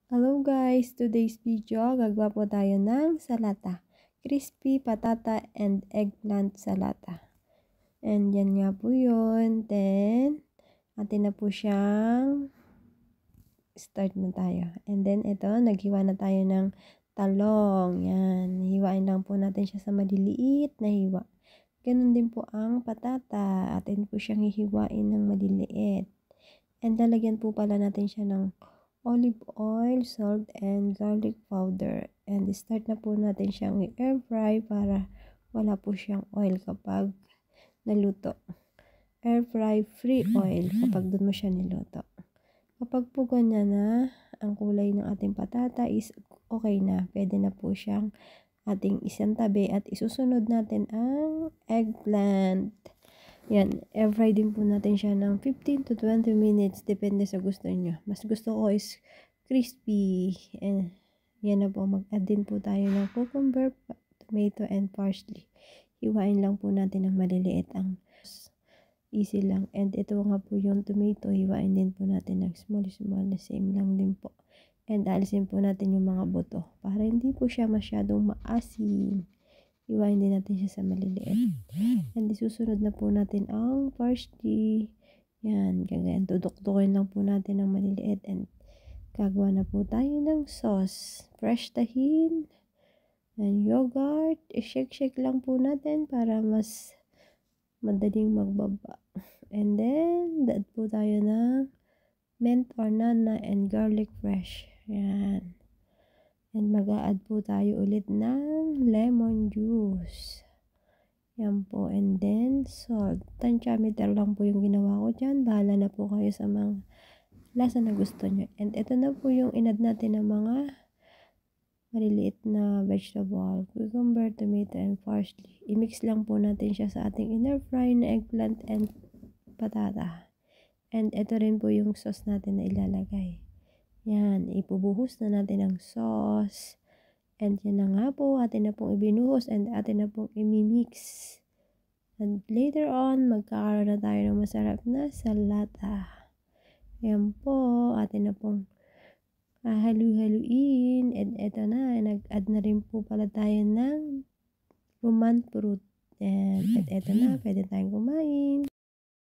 Hello guys! Today's video, gagawa po tayo ng salata. Crispy patata and eggplant salata. And yan nga po yun. Then, atin na po siyang start na tayo. And then, ito, naghiwa na tayo ng talong. Yan. Hiwain lang po natin siya sa maliliit na hiwa. Ganun din po ang patata. Atin po siyang hihiwain ng maliliit. And lalagyan po pala natin siya ng olive oil, salt, and garlic powder. And start na po natin siyang i-air fry para wala po siyang oil kapag naluto. Air fry free oil kapag doon mo siya niluto. Kapag po ganyan na ang kulay ng ating patata is okay na. Pwede na po siyang ating isang tabi at isusunod natin ang eggplant. Yan, air fry din po natin siya ng 15 to 20 minutes, depende sa gusto niyo. Mas gusto ko is crispy. And yan na po, mag-add din po tayo ng cucumber, tomato, and parsley. Hiwain lang po natin ng maliliit, ang easy lang. And ito nga po yung tomato, hiwain din po natin ng small, na same lang din po. And alisin po natin yung mga buto para hindi po siya masyadong maasim. Iwain din natin siya sa maliliit. And isusunod na po natin ang parsley. Yan, ganyan. Tudok-tukin lang po natin ng maliliit. And gagawa na po tayo ng sauce. Fresh tahin and yogurt. I-shake-shake lang po natin para mas madaling magbaba. And then, dad po tayo ng mint or nana and garlic fresh. Yan. And mag-a-add po tayo ulit ng lemon juice. Yan po. And then, salt. Tansyameter lang po yung ginawa ko dyan. Bahala na po kayo sa mga lasa na gusto nyo. And ito na po yung inad natin ng mga maliliit na vegetable. Cucumber, tomato, and parsley. I-mix lang po natin siya sa ating inner fry na eggplant and patata. And ito rin po yung sauce natin na ilalagay. Yan, ipubuhos na natin ang sauce. And yan na nga po, atin na pong ibinuhos and atin na pong imimix. And later on, magkakaroon na tayo ng masarap na salata. Yan po, atin na pong halu-haluin. And eto na, nag-add na rin po pala tayo ng roman fruit. And eto na, pwede tayong kumain.